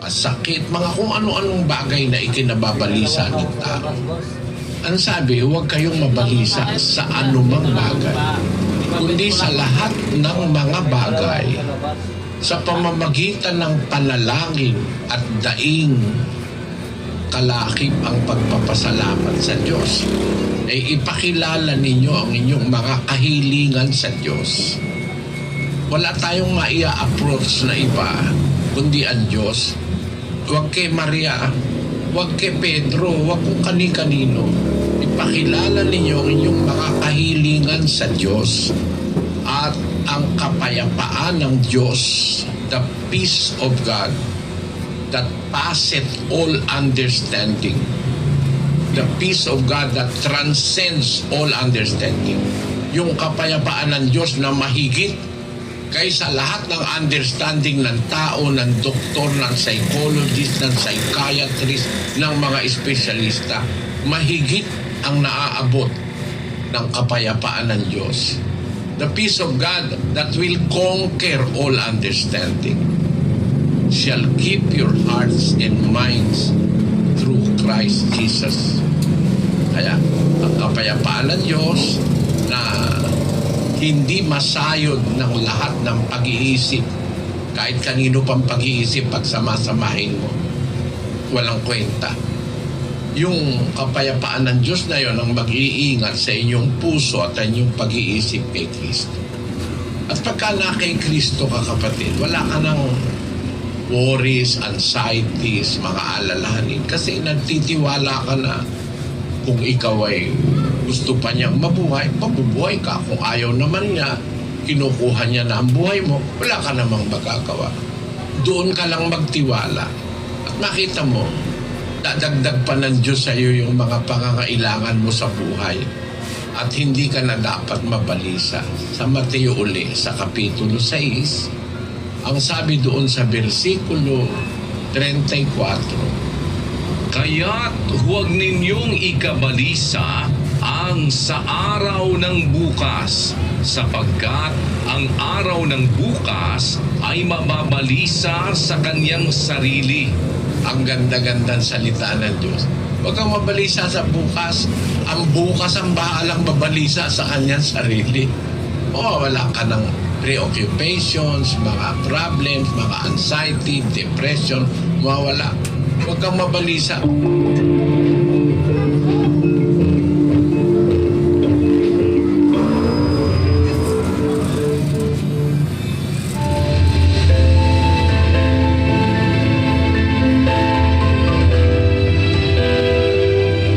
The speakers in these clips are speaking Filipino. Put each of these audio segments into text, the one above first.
sakit, mga kung ano-anong bagay na ikinababalisa ng tao. Ang sabi, huwag kayong mabalisa sa anumang bagay, kundi sa lahat ng mga bagay, sa pamamagitan ng panalangin at daing kalakip ang pagpapasalamat sa Diyos, ay ipakilala ninyo ang inyong mga kahilingan sa Diyos. Wala tayong maia-approach na iba, kundi ang Diyos. Huwag kay Maria, huwag kay Pedro, huwag kung kani-kanino. Ipakilala ninyo ang inyong mga kahilingan sa Diyos at ang kapayapaan ng Diyos, the peace of God that passeth all understanding, the peace of God that transcends all understanding, yung kapayapaan ng Diyos na mahigit kaysa lahat ng understanding ng tao, ng doktor, ng psychologist, ng psychiatrist, ng mga espesyalista, mahigit ang naaabot ng kapayapaan ng Diyos. The peace of God that will conquer all understanding shall keep your hearts and minds through Christ Jesus. Kaya, ang kapayapaan ng Diyos na hindi masayod ng lahat ng pag-iisip, kahit kanino pang pag-iisip, pag samasamahin mo, walang kwenta. Yung kapayapaan ng Diyos na yon ang mag-iingat sa inyong puso at inyong pag-iisip kay Kristo. At pagka na kay Kristo ka, kapatid, wala ka ng worries, anxieties, mga alalahanin, kasi nagtitiwala ka na kung ikaw ay gusto pa niyang mabuhay, mabubuhay ka. Kung ayaw naman niya, kinukuha niya na ang buhay mo, wala ka namang magagawa. Doon ka lang magtiwala. At makita mo, dadagdag pa ng Diyos sa iyo yung mga pangangailangan mo sa buhay. At hindi ka na dapat mabalisa. Sa Mateo uli, sa Kapitulo 6, ang sabi doon sa versikulo 34, kaya't huwag ninyong ikabalisa ang sa araw ng bukas, sapagkat ang araw ng bukas ay mababalisa sa kanyang sarili. Ang ganda-gandang salita ng Diyos. Huwag kang mabalisa sa bukas. Ang bukas ang baalang mabalisa sa kanyang sarili. Wala ka ng preoccupations, mga problems, mga anxiety, depression, mawala. Huwag kang mabalisa.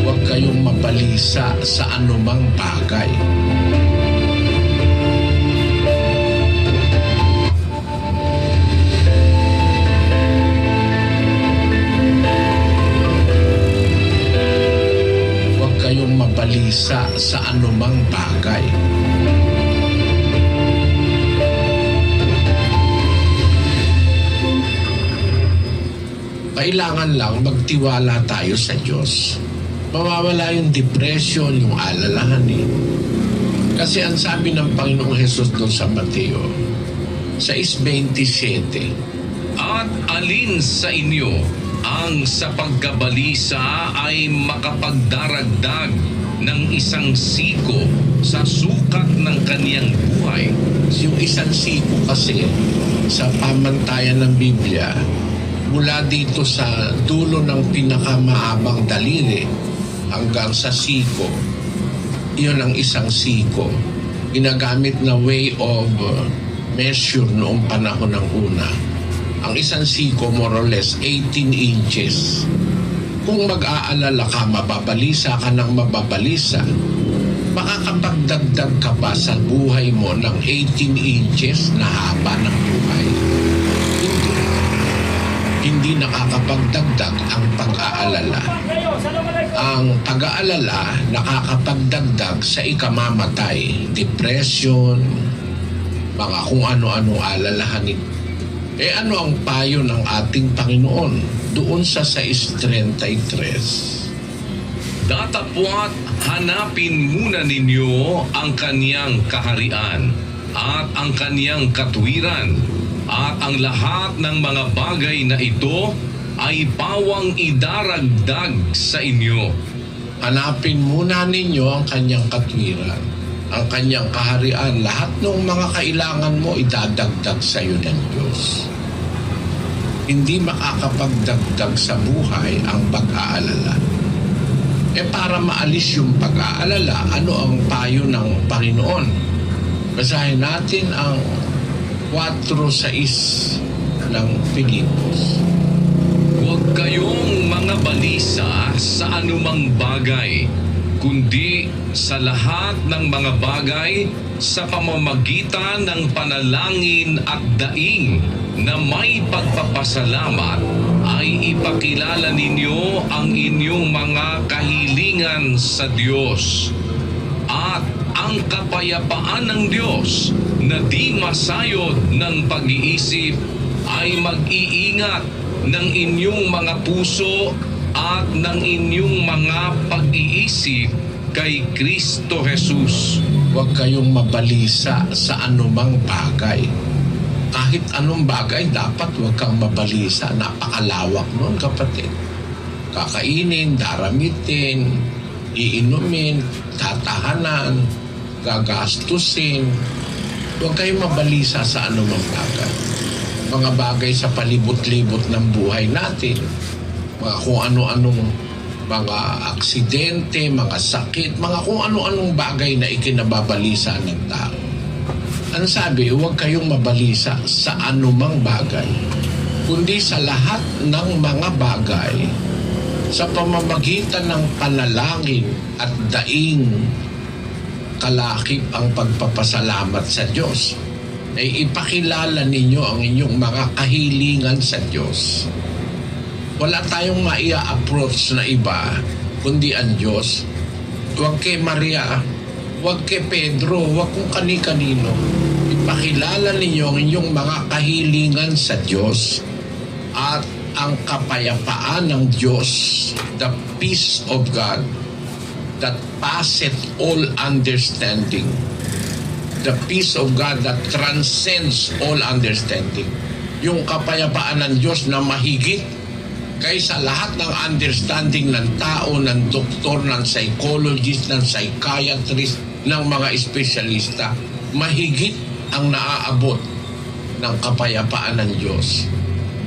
Huwag kayong mabalisa sa anumang bagay. Mabalisa sa anumang bagay. Kailangan lang magtiwala tayo sa Diyos. Mawawala yung depression, yung alalahanin. Kasi ang sabi ng Panginoong Hesus doon sa Mateo 6:27, at alin sa inyo ang sa pagkabalisa ay makapagdaragdag ng isang siko sa sukat ng kaniyang buhay. Yung isang siko kasi sa pamantayan ng Biblia, mula dito sa dulo ng pinakamahabang daliri hanggang sa siko, iyon ang isang siko. Ginagamit na way of measure noong panahon ng una. Ang isang siko, more or less, 18 inches. Kung mag-aalala ka, mababalisa ka ng mababalisa, makakapagdagdag ka ba sa buhay mo ng 18 inches na haba ng buhay? Hindi nakakapagdagdag ang pag-aalala. Ang pag-aalala nakakapagdagdag sa ikamamatay, depression, mga kung ano-ano alalahanin. Ano ang payo ng ating Panginoon doon sa 6:33? Datapwat hanapin muna ninyo ang kaniyang kaharian at ang kaniyang katuwiran, at ang lahat ng mga bagay na ito ay pawang idaragdag sa inyo. Hanapin muna ninyo ang kanyang katwiran, ang kanyang kaharian. Lahat ng mga kailangan mo idadagdag sa iyo ng Diyos. Hindi makakapagdagdag sa buhay ang pag-aalala. Para maalis yung pag-aalala, ano ang payo ng Panginoon? Basahin natin ang 4:6 ng Pilipos. Huwag kayong mga balisa sa anumang bagay, kundi sa lahat ng mga bagay sa pamamagitan ng panalangin at daing na may pagpapasalamat ay ipakilala ninyo ang inyong mga kahilingan sa Diyos. At ang kapayapaan ng Diyos na di masayod ng pag-iisip ay mag-iingat ng inyong mga puso at ng inyong mga pag-iisip kay Kristo Jesus. Huwag kayong mabalisa sa anumang bagay. Kahit anong bagay, dapat huwag kang mabalisa. Napakalawak nun, kapatid. Kakainin, daramitin, iinumin, tatahanan, gagastusin. Huwag kayong mabalisa sa anumang bagay. Mga bagay sa palibot-libot ng buhay natin. Mga kung ano-anong mga aksidente, mga sakit, mga kung ano-anong bagay na ikinababalisa ng tao. Ang sabi, huwag kayong mabalisa sa anumang bagay, kundi sa lahat ng mga bagay, sa pamamagitan ng panalangin at daing, kalakip ang pagpapasalamat sa Diyos, ay ipakilala ninyo ang inyong mga kahilingan sa Diyos. Wala tayong maia-approach na iba, kundi ang Diyos. Huwag kay Maria, huwag kay Pedro, huwag kung kani-kanino. Ipakilala ninyo ang inyong mga kahilingan sa Diyos. At ang kapayapaan ng Diyos, the peace of God, that passeth all understanding. The peace of God that transcends all understanding. Yung kapayapaan ng Diyos na mahigit kaysa lahat ng understanding ng tao, ng doktor, ng psychologist, ng psychiatrist, ng mga espesyalista, mahigit ang naaabot ng kapayapaan ng Diyos.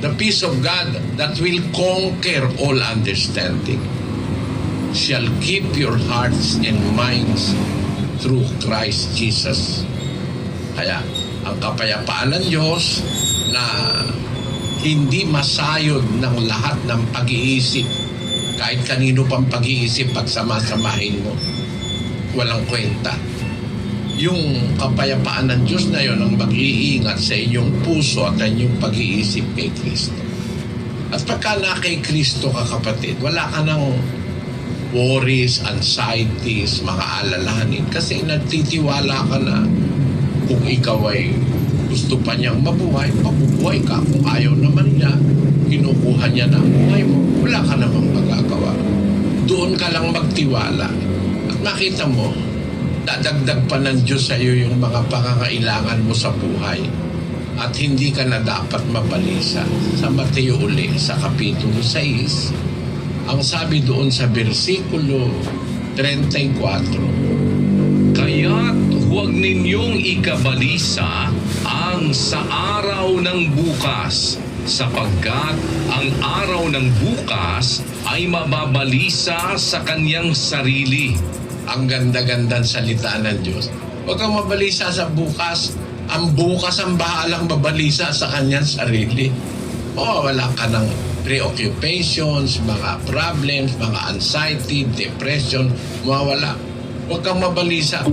The peace of God that will conquer all understanding shall keep your hearts and minds through Christ Jesus. Kaya, ang kapayapaan ng Diyos na hindi masayod ng lahat ng pag-iisip, kahit kanino pang pag-iisip, pagsama-samahin mo, walang kwenta. Yung kapayapaan ng Diyos na yon ang mag-iingat sa inyong puso at inyong pag-iisip kay Kristo. At pagka na kay Kristo ka, kapatid, wala ka ng worries, anxieties, mga alalahanin, kasi nagtitiwala ka na kung ikaw ay gusto pa niyang mabuhay, mabubuhay ka. Kung ayaw naman niya, kinukuha niya na ang buhay mo. Wala ka namang magagawa. Doon ka lang magtiwala. At makita mo, dadagdag pa ng Diyos sa iyo yung mga pangangailangan mo sa buhay. At hindi ka na dapat mabalisa. Sa Mateo uli, sa Kapitulo 6, ang sabi doon sa versikulo 34, Kaya't huwag ninyong ikabalisa ang sa araw ng bukas, sapagkat ang araw ng bukas ay mababalisa sa kanyang sarili. ang ganda-gandang salita ng Diyos. Huwag kang mabalisa sa bukas. Ang bukas ang bahalang mabalisa sa kanyang sarili. Wala ka ng preoccupations, mga problems, mga anxiety, depression, mawala. Huwag kang mabalisa.